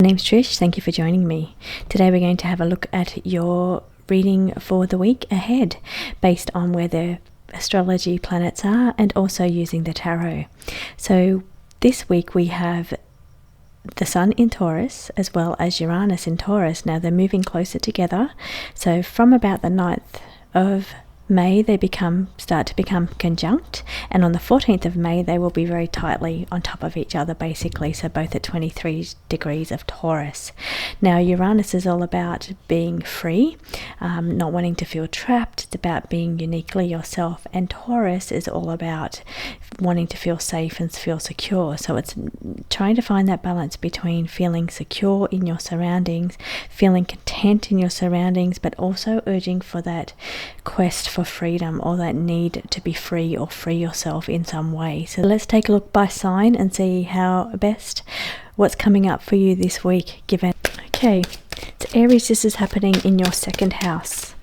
My name's Trish, thank you for joining me. Today we're going to have a look at your reading for the week ahead based on where the astrology planets are and also using the tarot. So this week we have the Sun in Taurus as well as Uranus in Taurus. Now they're moving closer together, so from about the 9th of May they start to become conjunct, and on the 14th of May they will be very tightly on top of each other basically, so both at 23 degrees of Taurus. Now Uranus is all about being free, not wanting to feel trapped. It's about being uniquely yourself, and Taurus is all about wanting to feel safe and feel secure. So it's trying to find that balance between feeling secure in your surroundings, feeling content in your surroundings, but also urging for that quest for freedom or that need to be free or free yourself in some way. So let's take a look by sign and see how best what's coming up for you this week given. Okay, it's Aries. This is happening in your second house.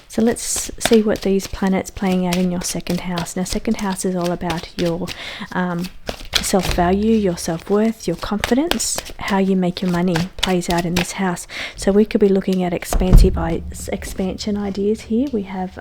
So let's see what these planets playing out in your second house. Now second house is all about your self-value, your self-worth, your confidence, how you make your money plays out in this house. So we could be looking at expansion ideas here. We have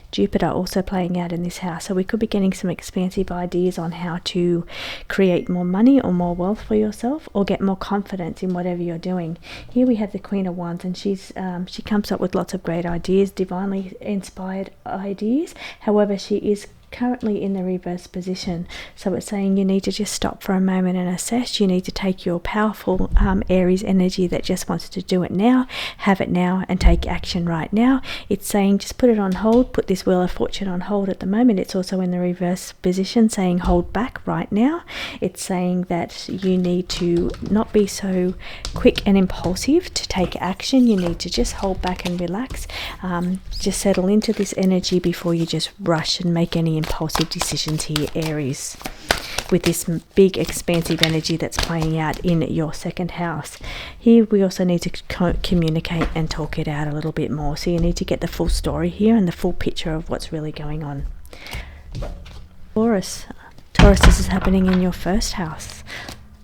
Jupiter also playing out in this house, so we could be getting some expansive ideas on how to create more money or more wealth for yourself, or get more confidence in whatever you're doing. Here we have the Queen of Wands, and she comes up with lots of great ideas, divinely inspired ideas. However, she is currently in the reverse position, so it's saying you need to just stop for a moment and assess. You need to take your powerful Aries energy that just wants to do it now, have it now, and take action right now. It's saying just put it on hold, put this Wheel of Fortune on hold at the moment. It's also in the reverse position saying hold back right now. It's saying that you need to not be so quick and impulsive to take action. You need to just hold back and relax, just settle into this energy before you just rush and make any impulsive decisions here, Aries, with this big expansive energy that's playing out in your second house. Here we also need to communicate and talk it out a little bit more, so you need to get the full story here and the full picture of what's really going on. Taurus, this is happening in your first house.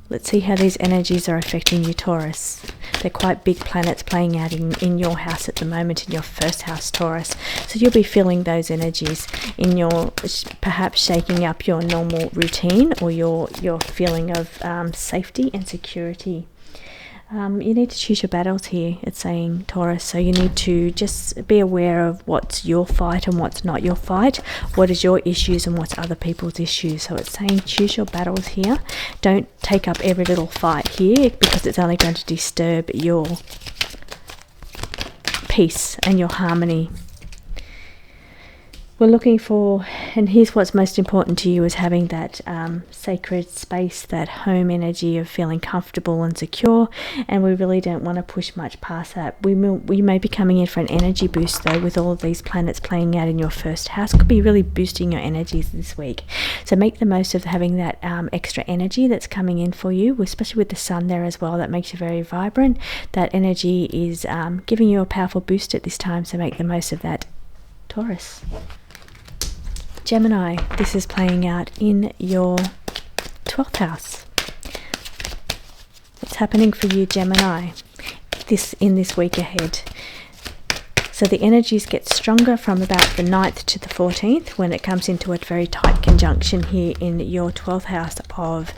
Let's see how these energies are affecting you, Taurus. They're quite big planets playing out in your house at the moment, in your first house, Taurus. So you'll be feeling those energies in your, perhaps shaking up your normal routine or your feeling of safety and security. You need to choose your battles here, it's saying, Taurus. So you need to just be aware of what's your fight and what's not your fight, what is your issues and what's other people's issues. So it's saying choose your battles here. Don't take up every little fight here, because it's only going to disturb your peace and your harmony. We're looking for, and here's what's most important to you, is having that sacred space, that home energy of feeling comfortable and secure, and we really don't want to push much past that. We may be coming in for an energy boost though, with all of these planets playing out in your first house. Could be really boosting your energies this week, so make the most of having that extra energy that's coming in for you, especially with the Sun there as well. That makes you very vibrant. That energy is giving you a powerful boost at this time, so make the most of that, Taurus. Gemini, this is playing out in your 12th house. What's happening for you, Gemini, in this week ahead? So the energies get stronger from about the 9th to the 14th, when it comes into a very tight conjunction here in your 12th house of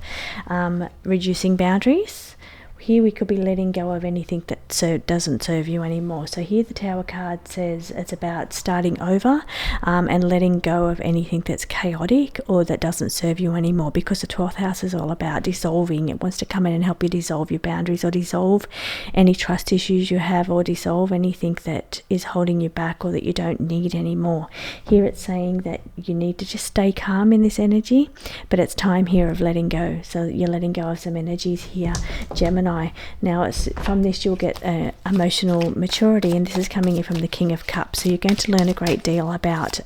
reducing boundaries. Here we could be letting go of anything that doesn't serve you anymore. So here the Tower card says it's about starting over and letting go of anything that's chaotic or that doesn't serve you anymore, because the 12th house is all about dissolving. It wants to come in and help you dissolve your boundaries, or dissolve any trust issues you have, or dissolve anything that is holding you back or that you don't need anymore. Here it's saying that you need to just stay calm in this energy, but it's time here of letting go. So you're letting go of some energies here, Gemini. Now from this you'll get emotional maturity, and this is coming in from the King of Cups. So you're going to learn a great deal about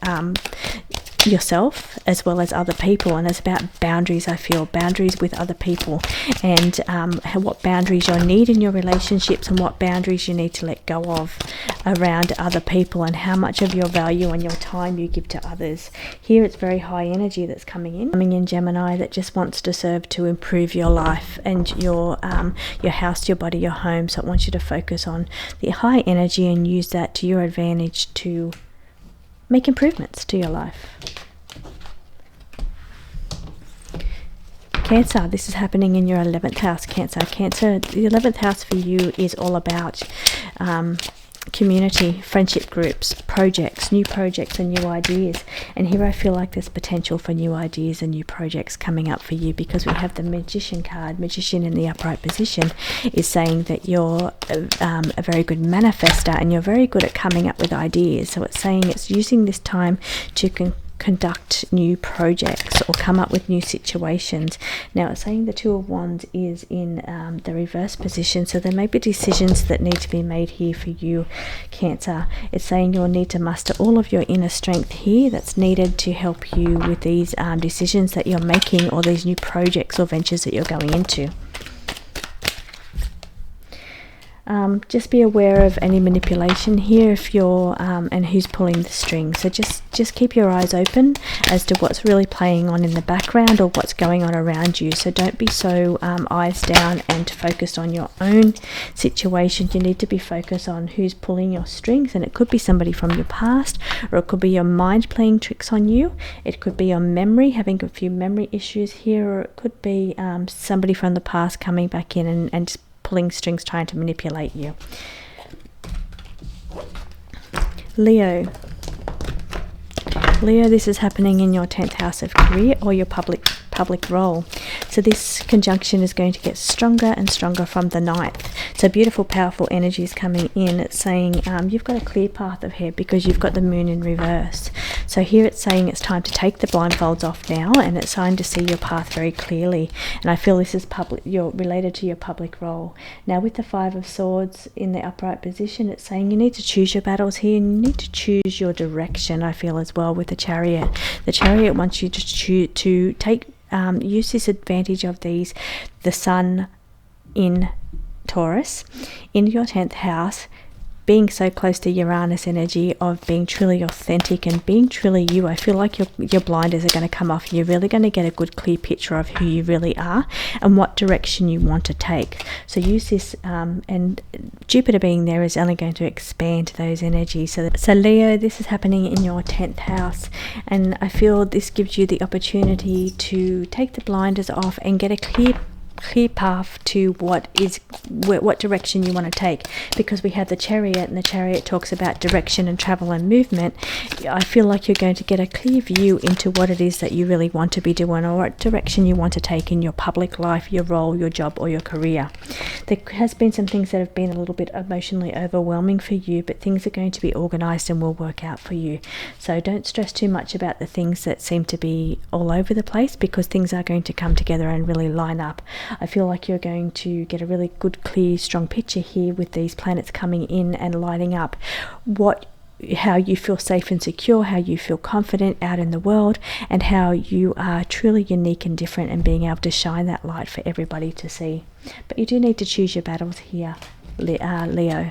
yourself as well as other people, and it's about boundaries. I feel boundaries with other people, and what boundaries you need in your relationships and what boundaries you need to let go of around other people, and how much of your value and your time you give to others. Here it's very high energy that's coming in Gemini, that just wants to serve to improve your life and your house, your body, your home. So it wants you to focus on the high energy and use that to your advantage to make improvements to your life. Cancer, this is happening in your 11th house, Cancer. Cancer, the 11th house for you is all about community, friendship groups, projects, new projects and new ideas. And here I feel like there's potential for new ideas and new projects coming up for you, because we have the Magician card. Magician in the upright position is saying that you're a very good manifester and you're very good at coming up with ideas. So it's saying it's using this time to conduct new projects or come up with new situations. Now it's saying the Two of Wands is in the reverse position, so there may be decisions that need to be made here for you, Cancer. It's saying you'll need to muster all of your inner strength here that's needed to help you with these decisions that you're making, or these new projects or ventures that you're going into. Just be aware of any manipulation here if you're and who's pulling the string. So just keep your eyes open as to what's really playing on in the background or what's going on around you. So don't be so eyes down and focused on your own situation. You need to be focused on who's pulling your strings, and it could be somebody from your past, or it could be your mind playing tricks on you. It could be your memory, having a few memory issues here, or it could be somebody from the past coming back in and just pulling strings, trying to manipulate you. Leo, this is happening in your 10th house of career or your public role. So this conjunction is going to get stronger and stronger from the 9th. So beautiful, powerful energies coming in. It's saying you've got a clear path ahead because you've got the moon in reverse. So here it's saying it's time to take the blindfolds off now, and it's time to see your path very clearly. And I feel this is you're related to your public role. Now with the 5 of Swords in the upright position, it's saying you need to choose your battles here, and you need to choose your direction, I feel, as well with the Chariot. The Chariot wants you to use this advantage of the Sun in Taurus in your 10th house, being so close to Uranus energy of being truly authentic and being truly you. I feel like your blinders are going to come off. You're really going to get a good clear picture of who you really are and what direction you want to take. So use this, and Jupiter being there is only going to expand those energies. So Leo, this is happening in your 10th house, and I feel this gives you the opportunity to take the blinders off and get a clear path to what direction you want to take, because we have the Chariot, and the Chariot talks about direction and travel and movement. I feel like you're going to get a clear view into what it is that you really want to be doing, or what direction you want to take in your public life, your role, your job, or your career. There has been some things that have been a little bit emotionally overwhelming for you, but things are going to be organized and will work out for you. So don't stress too much about the things that seem to be all over the place, because things are going to come together and really line up. I feel like you're going to get a really good, clear, strong picture here with these planets coming in and lighting up how you feel safe and secure, how you feel confident out in the world, and how you are truly unique and different, and being able to shine that light for everybody to see. But you do need to choose your battles here, Leo.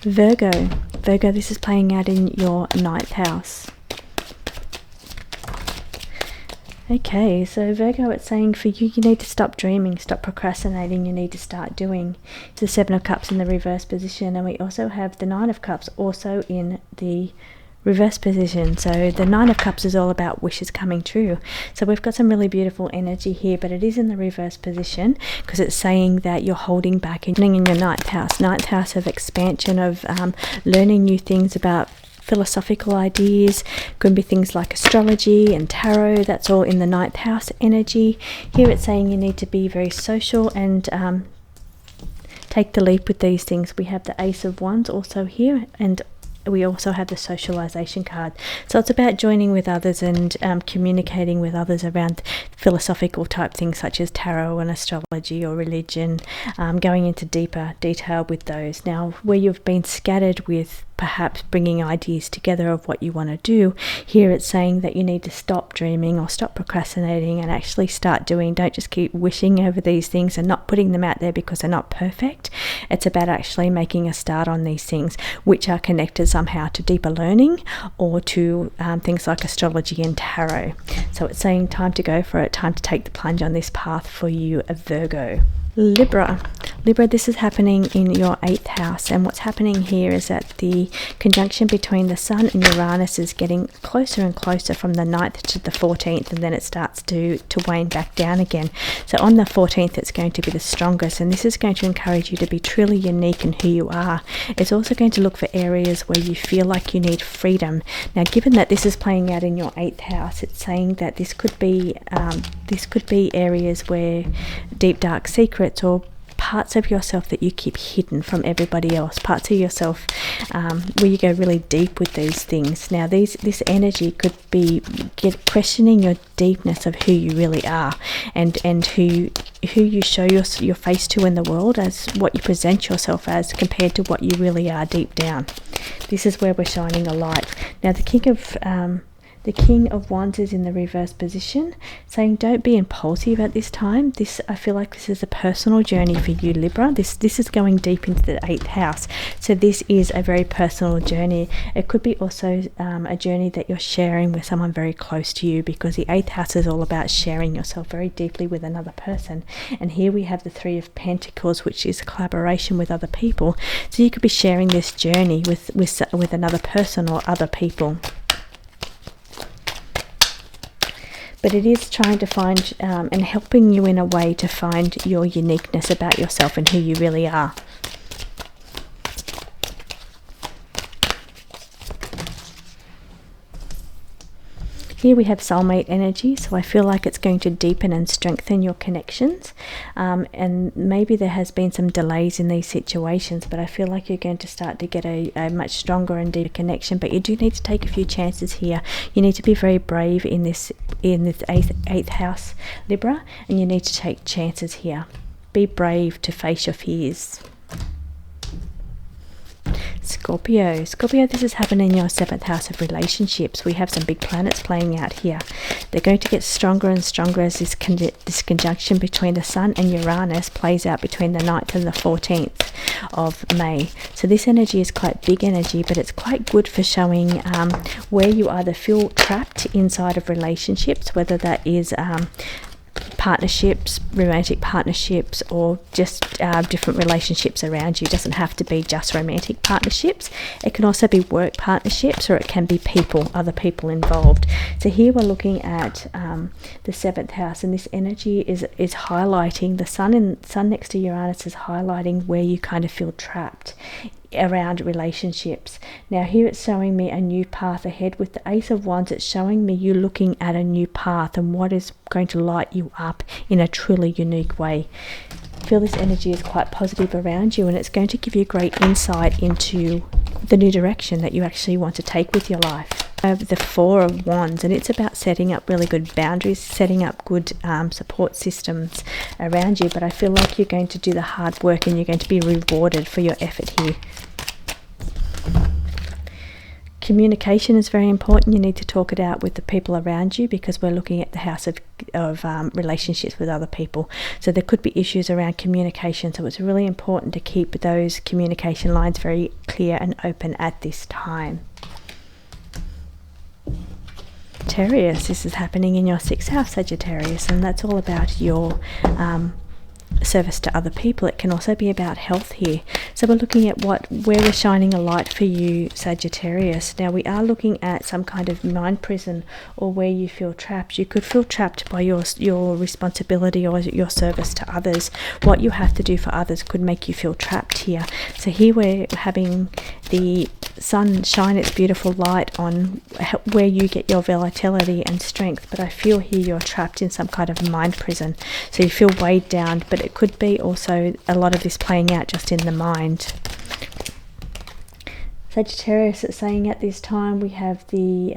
Virgo, this is playing out in your 9th house. Okay, so Virgo, it's saying for you, you need to stop dreaming, stop procrastinating, you need to start doing. It's the 7 of Cups in the reverse position, and we also have the 9 of Cups also in the reverse position. So the 9 of Cups is all about wishes coming true. So we've got some really beautiful energy here, but it is in the reverse position because it's saying that you're holding back in your 9th house. 9th house of expansion, of learning new things about philosophical ideas. Could be things like astrology and tarot. That's all in the 9th house energy. Here it's saying you need to be very social and take the leap with these things. We have the Ace of Wands also here, and we also have the socialization card. So it's about joining with others and communicating with others around philosophical type things such as tarot and astrology or religion, going into deeper detail with those. Now, where you've been scattered with perhaps bringing ideas together of what you want to do, here it's saying that you need to stop dreaming or stop procrastinating and actually start doing. Don't just keep wishing over these things and not putting them out there because they're not perfect. It's about actually making a start on these things, which are connected somehow to deeper learning or to things like astrology and tarot. So it's saying time to go for it, time to take the plunge on this path for you, a Virgo. Libra, this is happening in your 8th house, and what's happening here is that the conjunction between the Sun and Uranus is getting closer and closer from the 9th to the 14th, and then it starts to wane back down again. So on the 14th it's going to be the strongest, and this is going to encourage you to be truly unique in who you are. It's also going to look for areas where you feel like you need freedom. Now, given that this is playing out in your 8th house, it's saying that this could be areas where deep dark secrets or parts of yourself that you keep hidden from everybody else, parts of yourself where you go really deep with these things. Now, this energy could be questioning your deepness of who you really are, and who you show your face to in the world, as what you present yourself as compared to what you really are deep down. This is where we're shining a light. Now, the King of Wands is in the reverse position, saying don't be impulsive at this time. I feel like this is a personal journey for you, Libra. This is going deep into the 8th house. So this is a very personal journey. It could be also a journey that you're sharing with someone very close to you, because the 8th house is all about sharing yourself very deeply with another person. And here we have the 3 of Pentacles, which is collaboration with other people. So you could be sharing this journey with another person or other people. But it is trying to find and helping you in a way to find your uniqueness about yourself and who you really are. Here we have soulmate energy, so I feel like it's going to deepen and strengthen your connections, and maybe there has been some delays in these situations, but I feel like you're going to start to get a much stronger and deeper connection. But you do need to take a few chances here. You need to be very brave in this 8th house, Libra, and you need to take chances here. Be brave to face your fears. Scorpio, this is happening in your 7th house of relationships. We have some big planets playing out here. They're going to get stronger and stronger as this conjunction between the Sun and Uranus plays out between the 9th and the 14th of May. So this energy is quite big energy, but it's quite good for showing where you either feel trapped inside of relationships, whether that is partnerships, romantic partnerships, or just different relationships around you. It doesn't have to be just romantic partnerships. It can also be work partnerships, or it can be other people involved. So here we're looking at the 7th house, and this energy is highlighting the Sun next to Uranus is highlighting where you kind of feel trapped around relationships. Now here it's showing me a new path ahead. With the Ace of Wands, it's showing me you looking at a new path and what is going to light you up in a truly unique way. I feel this energy is quite positive around you, and it's going to give you great insight into the new direction that you actually want to take with your life. I have the 4 of Wands, and it's about setting up really good boundaries, setting up good support systems around you. But I feel like you're going to do the hard work and you're going to be rewarded for your effort here. Communication is very important. You need to talk it out with the people around you, because we're looking at the house of relationships with other people. So there could be issues around communication. So it's really important to keep those communication lines very clear and open at this time. Sagittarius, this is happening in your 6th house, Sagittarius, and that's all about your service to other people. It can also be about health here. So we're looking at where we're shining a light for you, Sagittarius. Now we are looking at some kind of mind prison, or where you feel trapped. You could feel trapped by your responsibility or your service to others. What you have to do for others could make you feel trapped here. So here we're having the Sun shine its beautiful light on where you get your vitality and strength, but I feel here you're trapped in some kind of mind prison. So you feel weighed down, but it could be also a lot of this playing out just in the mind. Sagittarius, it's saying at this time we have the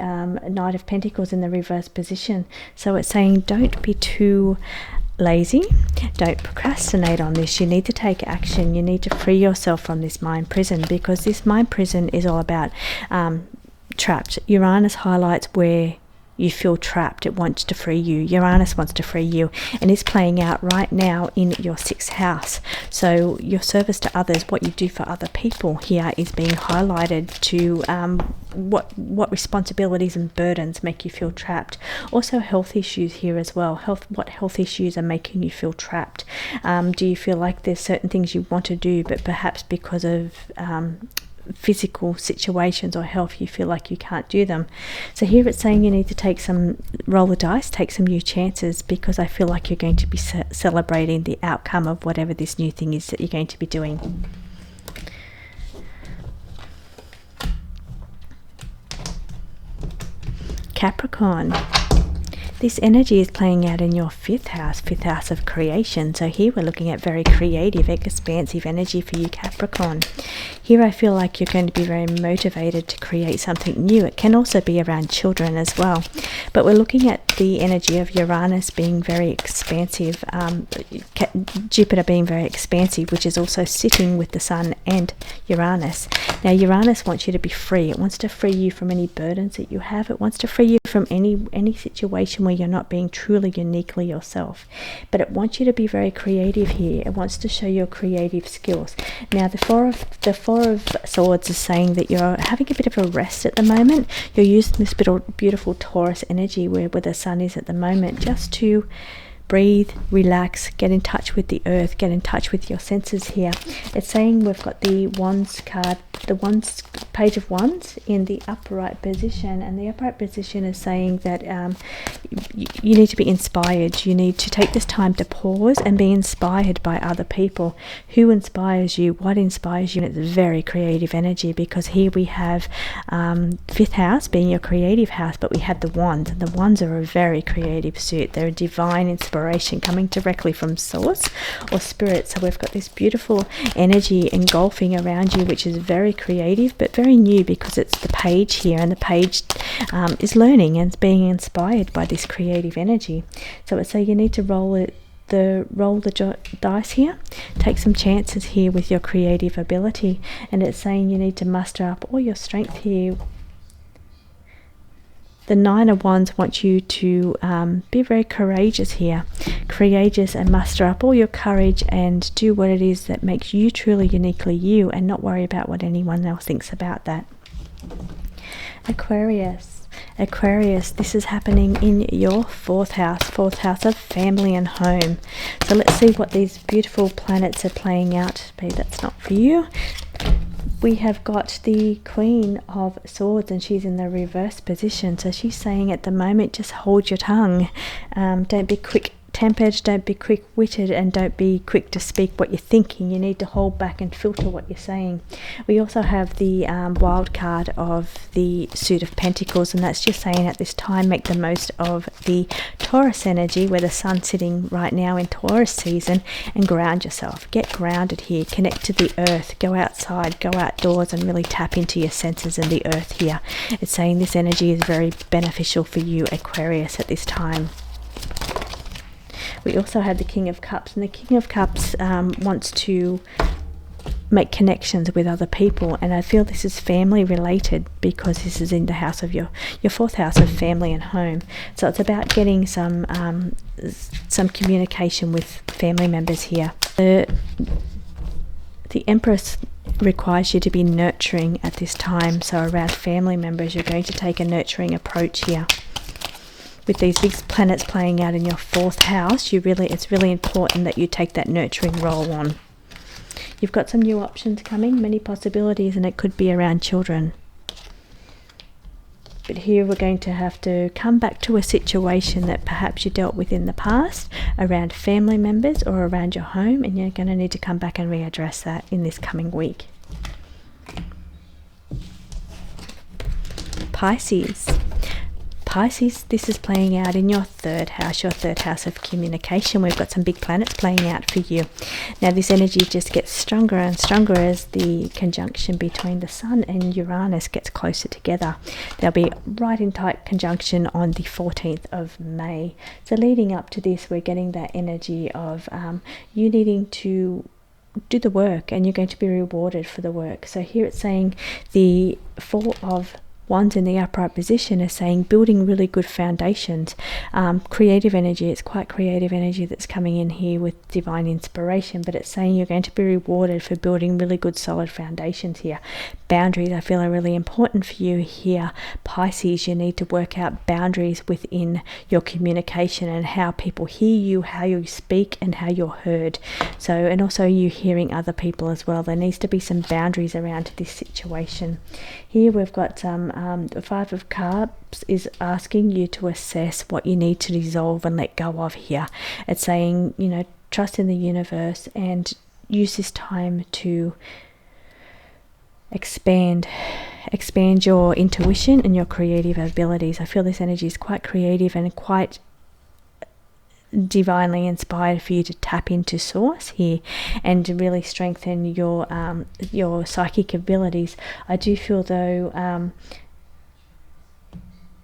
Knight of Pentacles in the reverse position. So it's saying don't be too lazy, don't procrastinate on this. You need to take action. You need to free yourself from this mind prison, because this mind prison is all about trapped. Uranus highlights where you feel trapped. It wants to free you. Uranus wants to free you, and it's playing out right now in your 6th house. So your service to others, what you do for other people here, is being highlighted to what responsibilities and burdens make you feel trapped. Also health issues here as well. What health issues are making you feel trapped? Do you feel like there's certain things you want to do, but perhaps because of physical situations or health, you feel like you can't do them? So here it's saying you need to roll the dice, take some new chances, because I feel like you're going to be celebrating the outcome of whatever this new thing is that you're going to be doing. Capricorn, this energy is playing out in your 5th house of creation. So here we're looking at very creative, expansive energy for you, Capricorn. Here I feel like you're going to be very motivated to create something new. It can also be around children as well. But we're looking at the energy of Uranus being very expansive, Jupiter being very expansive, which is also sitting with the Sun and Uranus. Now Uranus wants you to be free. It wants to free you from any burdens that you have. It wants to free you from any situation where you're not being truly uniquely yourself. But it wants you to be very creative here. It wants to show your creative skills. Now the Four of Swords is saying that you're having a bit of a rest at the moment. You're using this beautiful Taurus energy where the Sun is at the moment, just to breathe, relax, get in touch with the earth, get in touch with your senses here. It's saying we've got the Wands card, the Page of Wands in the upright position, and the upright position is saying that you need to be inspired. You need to take this time to pause and be inspired by other people. Who inspires you? What inspires you? And it's very creative energy, because here we have 5th house being your creative house, but we have the Wands. The Wands are a very creative suit. They're a divine inspiration coming directly from source or spirit. So we've got this beautiful energy engulfing around you, which is very creative but very new, because it's the Page here, and the Page is learning and being inspired by this creative energy. So it's saying you need to roll the dice here, take some chances here with your creative ability, and it's saying you need to muster up all your strength here. The 9 of Wands wants you to be very courageous here, courageous, and muster up all your courage and do what it is that makes you truly uniquely you, and not worry about what anyone else thinks about that. Aquarius, this is happening in your 4th house of family and home. So let's see what these beautiful planets are playing out. Maybe that's not for you. We have got the Queen of Swords, and she's in the reverse position. So she's saying at the moment, just hold your tongue. Don't be quick-tempered, don't be quick-witted, and don't be quick to speak what you're thinking. You need to hold back and filter what you're saying. We also have the wild card of the Suit of Pentacles, and that's just saying at this time, make the most of the Taurus energy, where the Sun's sitting right now in Taurus season, and ground yourself. Get grounded here, connect to the earth, go outside, go outdoors, and really tap into your senses and the earth here. It's saying this energy is very beneficial for you, Aquarius, at this time. We also had the King of Cups, and the King of Cups wants to make connections with other people, and I feel this is family related, because this is in the house of your 4th house of family and home. So it's about getting some communication with family members here. The Empress requires you to be nurturing at this time, so around family members you're going to take a nurturing approach here. With these big planets playing out in your 4th house, it's really important that you take that nurturing role on. You've got some new options coming, many possibilities, and it could be around children. But here we're going to have to come back to a situation that perhaps you dealt with in the past around family members or around your home, and you're going to need to come back and readdress that in this coming week. Pisces, this is playing out in your third house of communication. We've got some big planets playing out for you. Now this energy just gets stronger and stronger as the conjunction between the Sun and Uranus gets closer together. They'll be right in tight conjunction on the 14th of May. So leading up to this, we're getting that energy of you needing to do the work, and you're going to be rewarded for the work. So here it's saying the Four of Wands in the upright position is saying building really good foundations, creative energy. It's quite creative energy that's coming in here with divine inspiration, but it's saying you're going to be rewarded for building really good solid foundations here. Boundaries, I feel, are really important for you here, Pisces. You need to work out boundaries within your communication and how people hear you, how you speak, and how you're heard. So, and also you hearing other people as well. There needs to be some boundaries around this situation. Here we've got the Five of Cups is asking you to assess what you need to dissolve and let go of here. It's saying, you know, trust in the universe and use this time to expand your intuition and your creative abilities. I feel this energy is quite creative and quite divinely inspired for you to tap into source here and to really strengthen your psychic abilities. I do feel though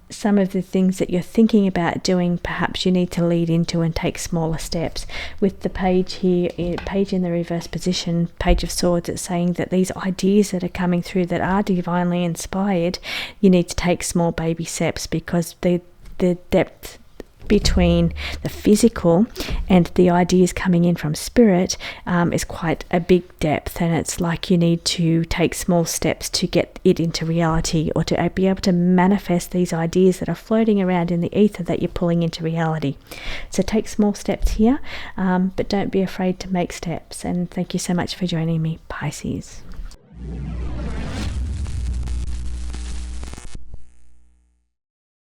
some of the things that you're thinking about doing, perhaps you need to lead into and take smaller steps. With the page here, page in the reverse position, Page of Swords, it's saying that these ideas that are coming through that are divinely inspired, you need to take small baby steps, because the depth between the physical and the ideas coming in from spirit is quite a big depth, and it's like you need to take small steps to get it into reality, or to be able to manifest these ideas that are floating around in the ether that you're pulling into reality. So take small steps here, but don't be afraid to make steps. And thank you so much for joining me, Pisces.